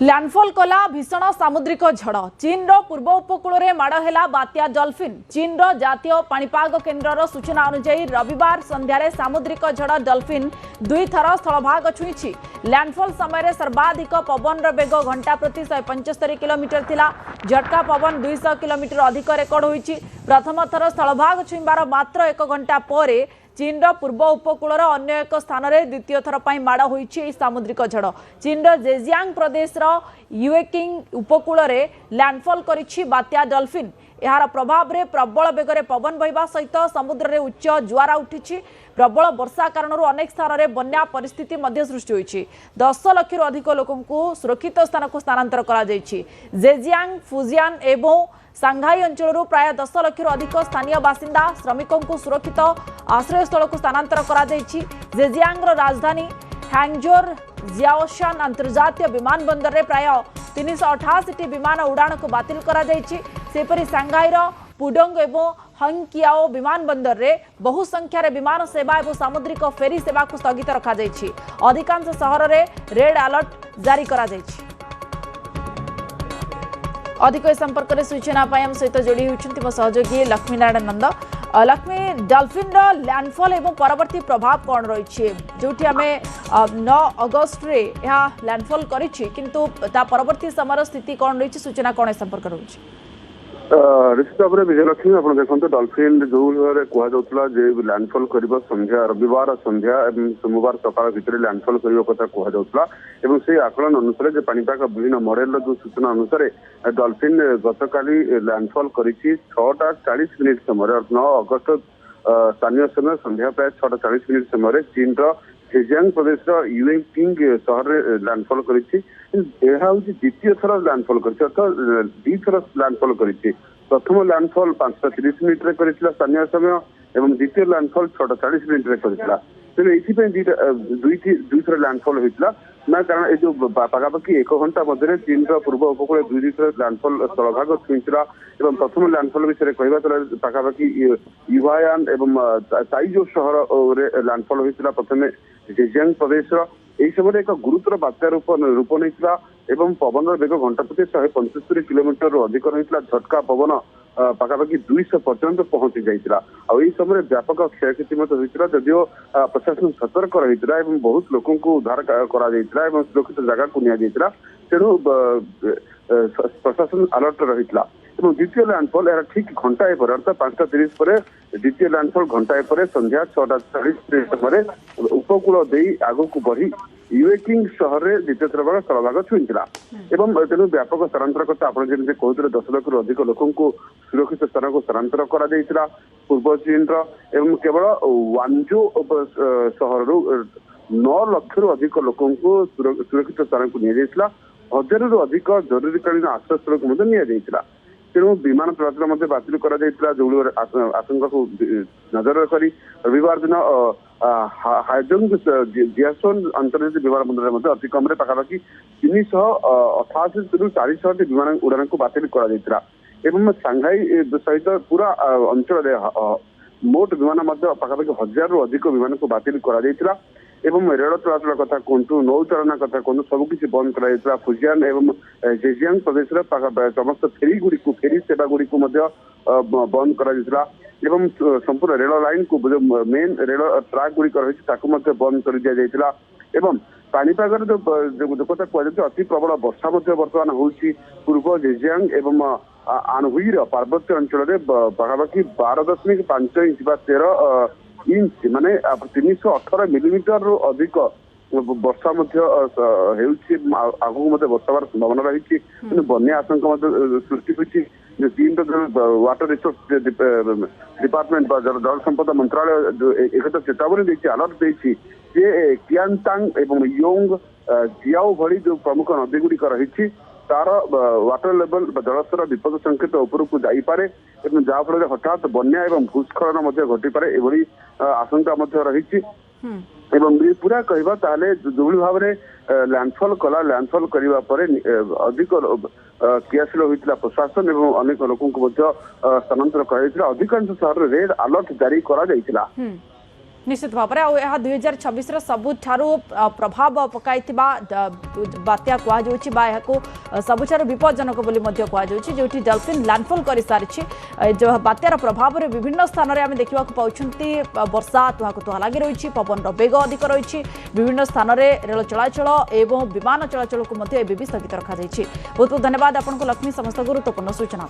Landfall କଲା ଭୀଷଣ ସାମୁଦ୍ରିକ ଝଡ଼ ଚୀନର ପୂର୍ବ ଉପକୂଳରେ ମାଡ଼ ହେଲା ବାତ୍ୟା ଡଲଫିନ୍ ଚୀନର ଜାତୀୟ ପାଣିପାଗ କେନ୍ଦ୍ରର ସୂଚନା ଅନୁଯାୟୀ ରବିବାର ସନ୍ଧ୍ୟାରେ ସାମୁଦ୍ରିକ ଝଡ଼ ଡଲଫିନ୍ ଦୁଇଥର ସ୍ଥଳଭାଗ ଛୁଇଁଛି ଲ୍ୟାଣ୍ଡଫଲ୍ ସମୟରେ ସର୍ବାଧିକ ପବନର ବେଗ ଘଣ୍ଟା ପ୍ରତି 175 କିଲୋମିଟର ଥିଲା ଝଟକା ପବନ 200 କିଲୋମିଟର ଅଧିକ ରେକର୍ଡ ହୋଇଛି ପ୍ରଥମ ଥର ସ୍ଥଳଭାଗ ଛୁଇଁବାର ମାତ୍ର 1 ଘଣ୍ଟା ପରେ चीनर पूर्व उपकूलर अन्य एक स्थान में द्वितीय थर पर माड़ होती सामुद्रिक झड़ चीनर जेजियांग प्रदेश युएकिंग उपकूल लैंडफॉल करिछि बात्या डलफिन यार प्रभाव में प्रबल बेगर पवन बहवा सहित समुद्र में उच्च जुआर उठी प्रबल वर्षा कारण अनेक स्थान में बन्या परिस्थिति सृष्टि होती 10 लाख अधिक लोक सुरक्षित स्थान को स्थानांतर करा जेजियांग फुजियान एवं सांघाई अंचल प्राय 10 लाख अधिक स्थानीय बासिंदा श्रमिकों को सुरक्षित आश्रय स्थल को स्थानांतर करा जेजियांग राजधानी हैंगजोर जियाओशान अंतर्जातीय विमान बंदर में प्राय 388 विमान उड़ाण को बातिल करा सेपरी सांघाईर पुडोंग एवं हंगकियाओ विमान बंदर में बहु संख्यार विमान सेवा और सामुद्रिक फेरी सेवा को स्थगित रखा अधिकांश सहर में रेड अलर्ट जारी करा अधिक संपर्क में सूचना हम सहित जोड़ी होती मो सहयोगी लक्ष्मीनारायण नंद लक्ष्मी डलफिन लैंडफॉल एवं परवर्ती प्रभाव कौन रही जो आम 9 अगस्ट रे लैंडफॉल किंतु परवर्ती समय स्थिति कौन रही सूचना कौन संपर्क रही निश्चित भाव में विजयलक्ष्मी आप देखते डलफिन जो भाव कहला लैंडफॉल कर संध्या रविवार संध्या सोमवार सकाल भितर लैंडफॉल करने कथा कहला से आकलन अनुसार पानीपाग विभिन्न मॉडल जो सूचना अनुसार डलफिन गतकाली लैंडफॉल कर 6:40 मिनिट समय 9 अगस्ट स्थानीय समय संध्या प्राय 6:40 मिनिट समय चीन जेजियांग प्रदेश युएकिंग सहर में लैंडफॉल कर द्वितीय थर लैंडफॉल कर दी थर लैंडफॉल कर प्रथम लैंडफॉल 5:30 मिनिट कर स्थानीय समय और द्वितीय लैंडफॉल 6:40 मिनिट कर तेनाली दुई थर लैंडफॉल होता ना कारण ये जो पाखापाखि 1 घंटा मध्य चीन पूर्व उपकूल दुई थर लैंडफॉल स्थलभाग छुईला प्रथम लैंडफॉल विषय कहवा पाखापाखि युवायान और ताइजो सहर लैंडफॉल होता प्रथम जेजियांग प्रदेश यही समय एक गुरुतर बात्या रूप नहीं पवन बेग घंटा प्रति 175 किलोमीटर अधिक रही झटका पवन पाखापाखि 200 पर्यंत पहुंची जाता आई समय व्यापक क्षयक्षति होता जदिव प्रशासन सतर्क रही बहुत लोक उद्धार कर सुरक्षित जगह को निया तेणु प्रशासन अलर्ट रही द्वितीय लैंडफॉल यार ठीक घंटाए पर अर्थात 5:30 पर द्वितीय लैंडफॉल घंटाए पर संध्या 6:40 समय उपकूल आग को बढ़ी युएकिंग सहर में द्वितीय थर स्थलभाग छुईला तेणु व्यापक स्थानांतर कथा आप जमी कहते 10 लाख अधिक लोक सुरक्षित स्थान को स्थानांतर करा पूर्व चीन केवल वांजो सहर 9 लाख अधिक लोक सुरक्षित स्थान को निया 1000 रु अधिक जरूरीकालीन आश्रयस्थल को निया तेणु विमान चलाचल बातिल जो आशंका को नजर रखी रविवार दिन हाइजोंग जियासोन अंतर्जातीय विमान बंदर में अति कम पाखापाखि 388 रु 400 विमान उड़ान को बातिल कर सांघाई सहित पूरा अंचल मोट विमान पाखापाखि 1000 रु अधिक विमान को बातिल कर रेल चलाचल कथा कहतु नौचालना कथा कहतु सबकि बंद कर फुजियान एवं जेजियांग प्रदेश समस्त फेरी सेवा गुड़ी बंद कर संपूर्ण रेल लाइन को जो मेन रेल ट्राक गुड़िक रही बंद कर दि जाता पानीपाग जो कथा कहते अति प्रबल वर्षा बर्तमान हो पूर्व जेजियांग एवं आनहुईर पार्वत्य अंचल पाखापाखि 12.5 इंच 13 इंच माने 318 मिलीमीटर रु अधिक वर्षा आगू वर्षार संभावना रही बन्या आशंका सृष्टि होती चीन वाटर रिसोर्स डिपार्टमेंट जल संपदा मंत्रालय एक चेतावनी देती अलर्ट देती कियांतांग एवं योंग जियाओ भली जो प्रमुख नदी गुड़िक रही तार वाटर लेवल जलस्तर विपद संकेत उपरकू जापे जहाँफल हठात बन्या एवं भूस्खलन घटीपे एभली आशंका रही पूरा कहवा ताले जो भाव में लैंडफॉल कला लैंडफॉल करने अधिक क्रियाशील होता प्रशासन एवं अनेक लोक स्थानांतर कर अधिकांश सहर रेड अलर्ट जारी करा निश्चित भाव में 2026 सबुठारु प्रभाव पकाई बात्या कहुँ सबुठारु विपज्जनक जो डल्फिन लैंडफॉल कर सारी जो बात्यार प्रभाव में विभिन्न स्थान में आम देखा पाँच वर्षा तुहाक तुहा लगी रही पवन बेग अधिक रही विभिन्न स्थान में रेल चलाचल एवं विमान चलाचल को स्थगित रखा बहुत बहुत धन्यवाद आपको लक्ष्मी समस्त गुरुत्वपूर्ण सूचना।